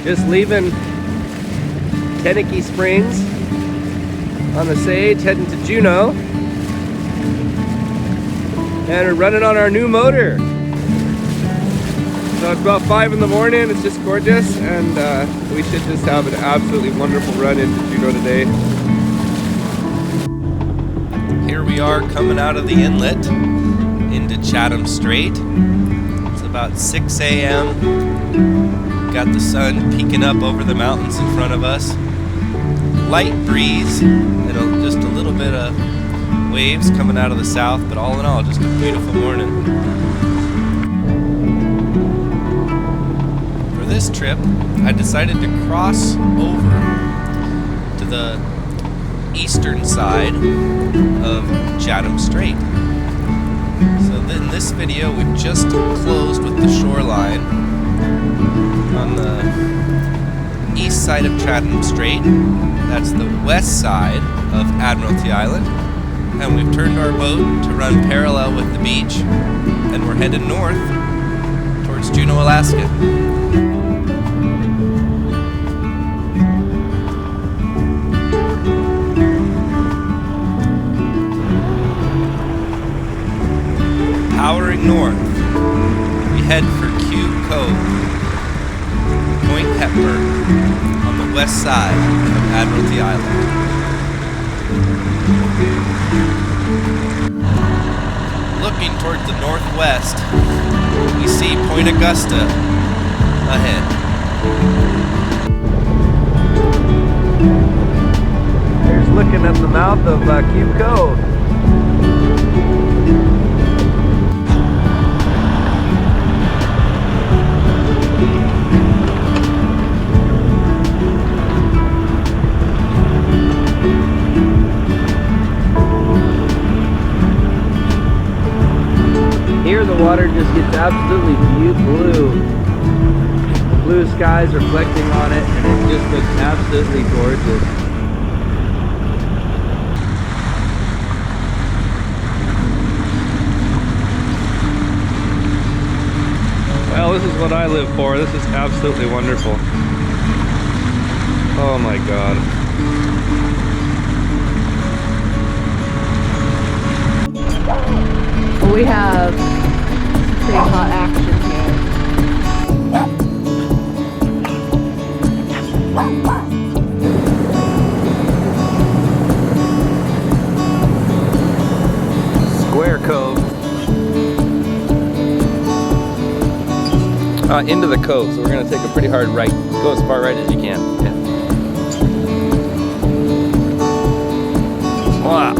Just leaving Tenakee Springs on the Sage, heading to Juneau. And we're running on our new motor. So it's about 5 in the morning, it's just gorgeous, and we should just have an absolutely wonderful run into Juneau today. Here we are coming out of the inlet into Chatham Strait. It's about 6 a.m. Got the sun peeking up over the mountains in front of us. Light breeze and just a little bit of waves coming out of the south, but all in all, just a beautiful morning. For this trip, I decided to cross over to the eastern side of Chatham Strait. So in this video, we've just closed with the shoreline on the east side of Chatham Strait. That's the west side of Admiralty Island. And we've turned our boat to run parallel with the beach, and we're headed north towards Juneau, Alaska. Powering north, we head for Cube Cove, Point Hepburn, on the west side of Admiralty Island. Looking towards the northwest, we see Point Augusta ahead. Here's looking at the mouth of Cube Cove. Here the water just gets absolutely blue. Blue skies reflecting on it, and it just looks absolutely gorgeous. Well, this is what I live for. This is absolutely wonderful. Oh my God. We have pretty hot action here. Square Cove. Into the cove, so we're going to take a pretty hard right. Go as far right as you can. Yeah. Wow.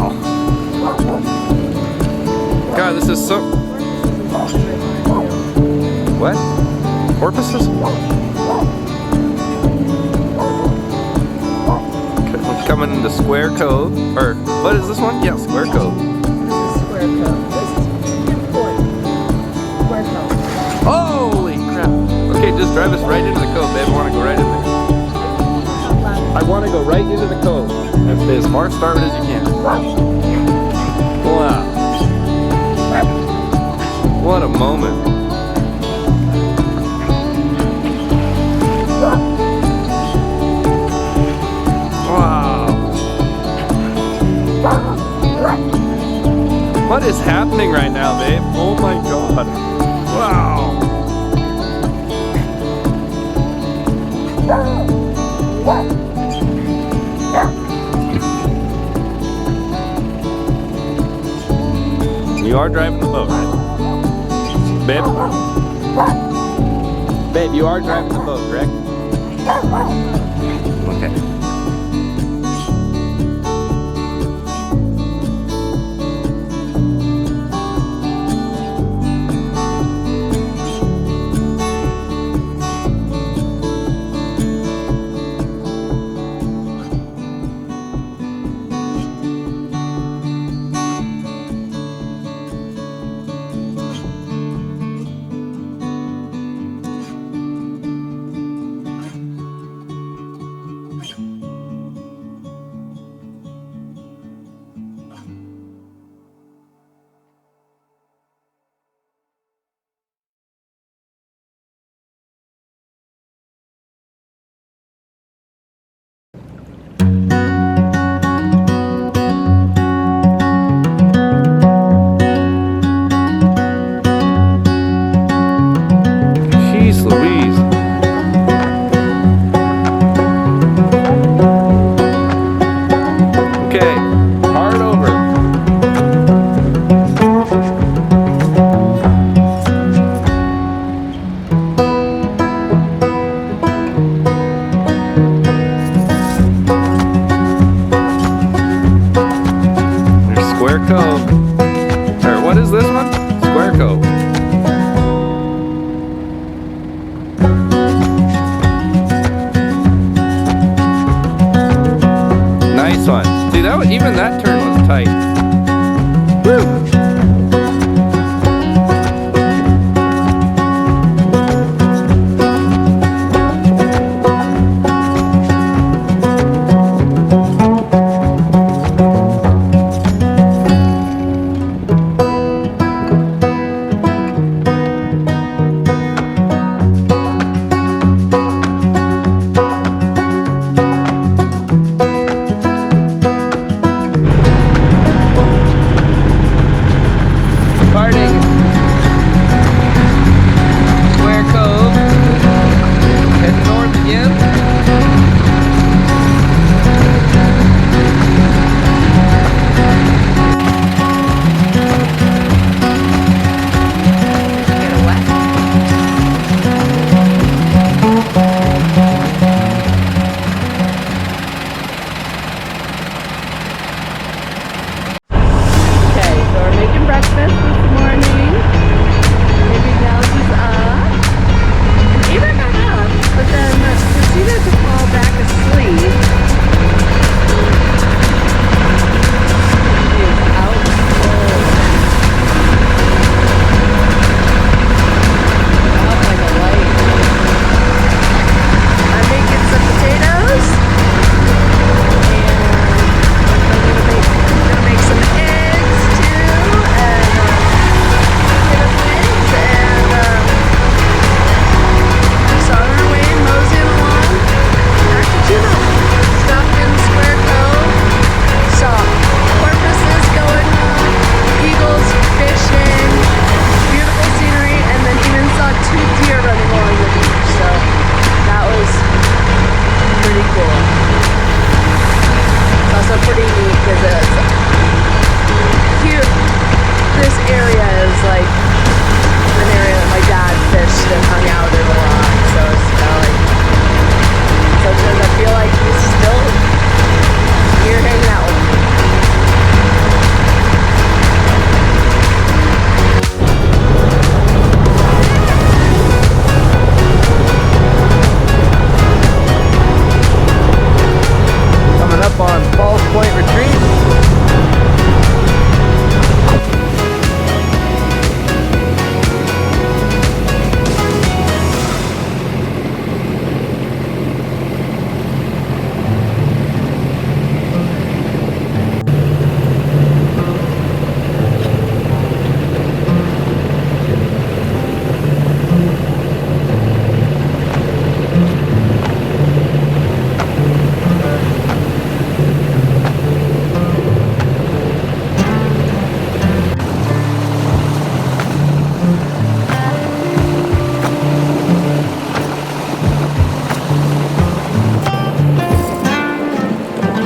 God, this is so... What? Porpoises? Okay, we're coming into Square Cove. Or, what is this one? Yeah, Square Cove. This is Square Cove. This is Point. Square Cove. Holy crap. Okay, just drive us right into the cove, babe. I want to go right in there. I want to go right into the cove. And stay as far starboard as you can. Wow. What a moment. Wow. What is happening right now, babe? Oh my God. Wow. You are driving the boat, right? Babe? Babe, you are driving the boat, correct? Okay. Even that turn was tight. Woo!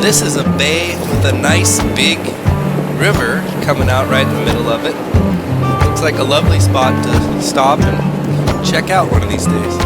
This is a bay with a nice big river coming out right in the middle of it. Looks like a lovely spot to stop and check out one of these days.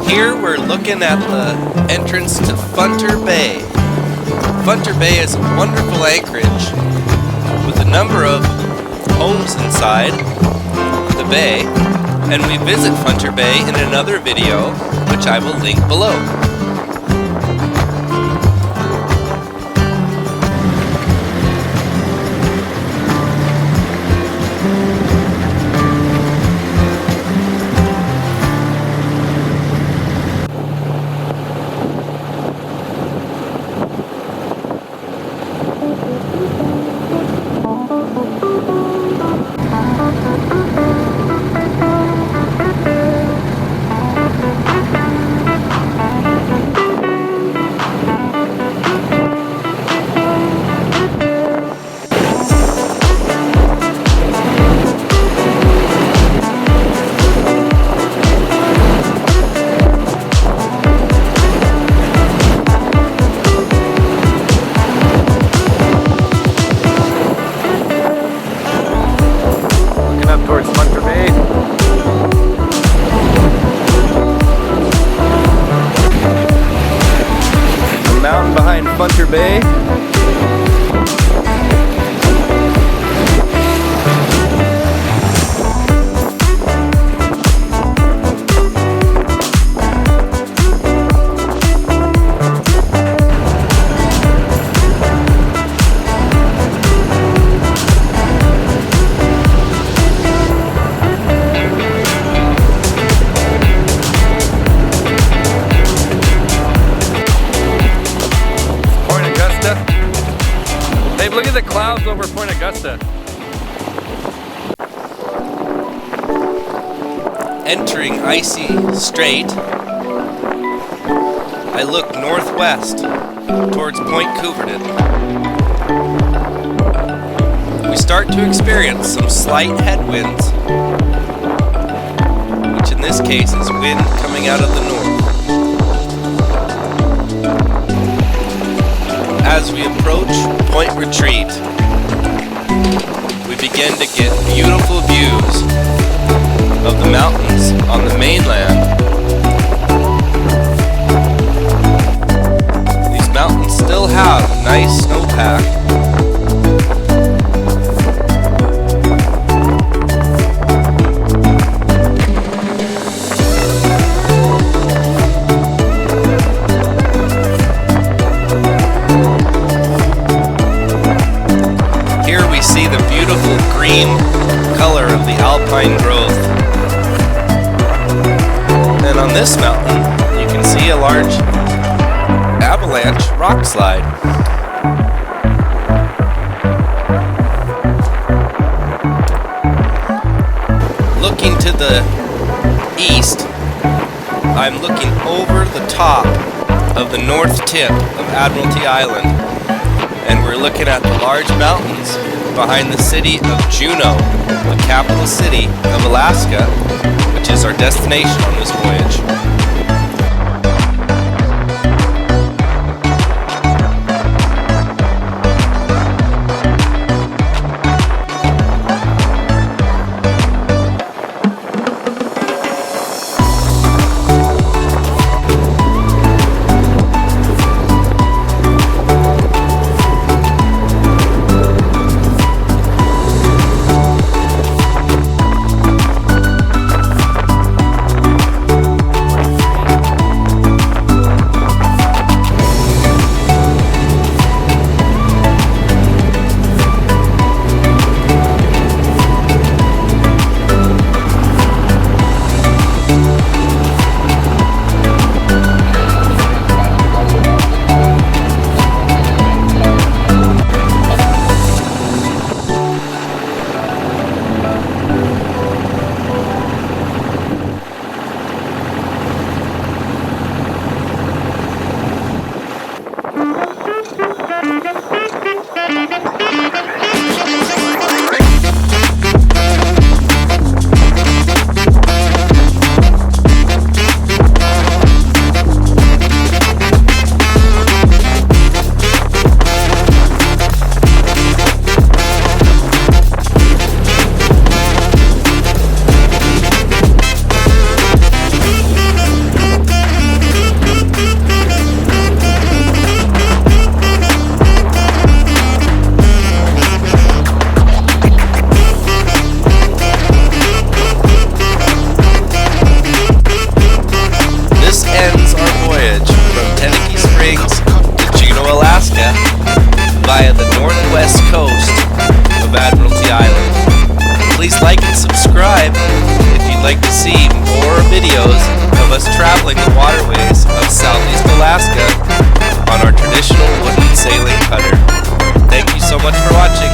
Here we're looking at the entrance to Funter Bay. Funter Bay is a wonderful anchorage with a number of homes inside the bay, and we visit Funter Bay in another video, which I will link below. Augusta. Entering Icy Strait, I look northwest towards Point Couverton. We start to experience some slight headwinds, which in this case is wind coming out of the north. As we approach Point Retreat, we begin to get beautiful views of the mountains on the mainland. These mountains still have a nice snowpack. Here we see the beautiful green color of the alpine growth. And on this mountain, you can see a large avalanche rock slide. Looking to the east, I'm looking over the top of the north tip of Admiralty Island, and we're looking at the large mountains behind the city of Juneau, the capital city of Alaska, which is our destination on this voyage. Tenakee Springs to Juneau, Alaska, via the northwest coast of Admiralty Island. Please like and subscribe if you'd like to see more videos of us traveling the waterways of Southeast Alaska on our traditional wooden sailing cutter. Thank you so much for watching.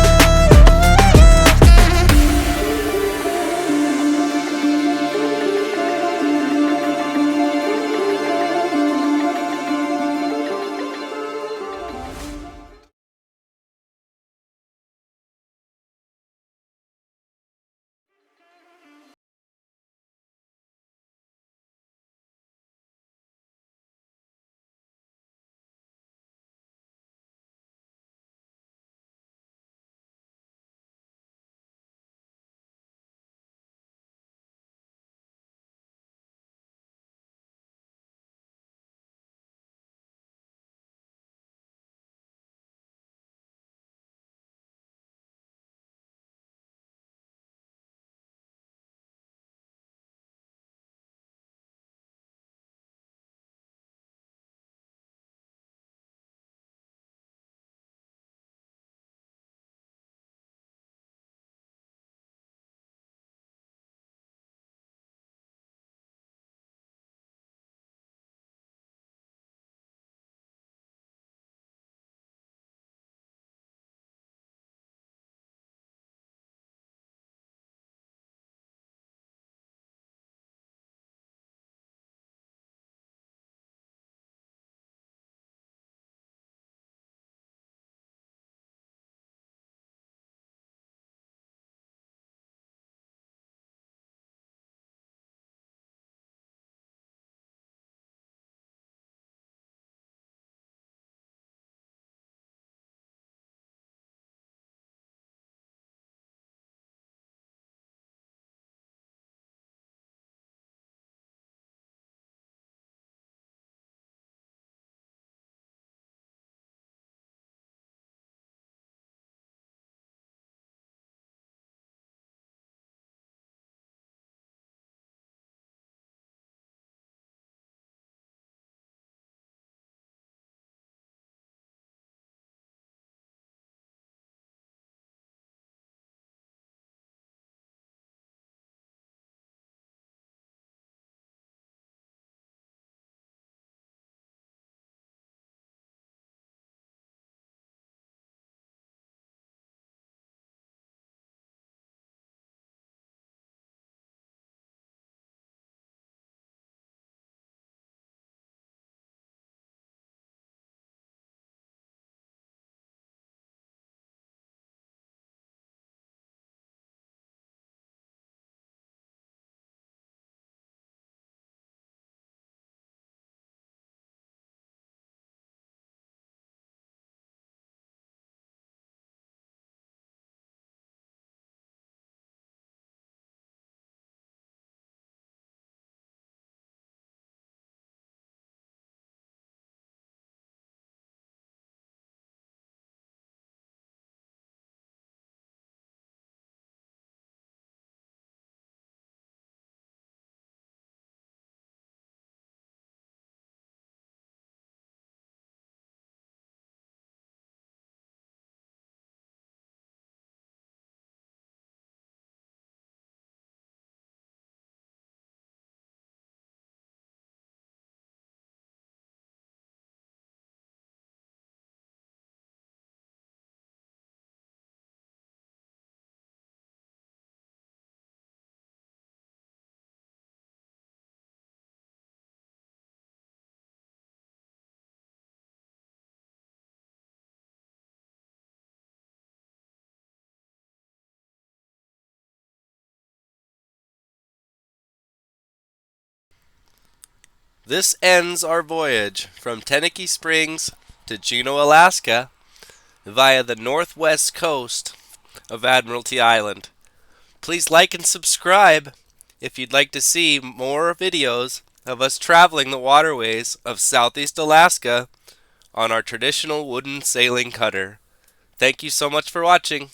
This ends our voyage from Tenakee Springs to Juneau, Alaska, via the northwest coast of Admiralty Island. Please like and subscribe if you'd like to see more videos of us traveling the waterways of Southeast Alaska on our traditional wooden sailing cutter. Thank you so much for watching.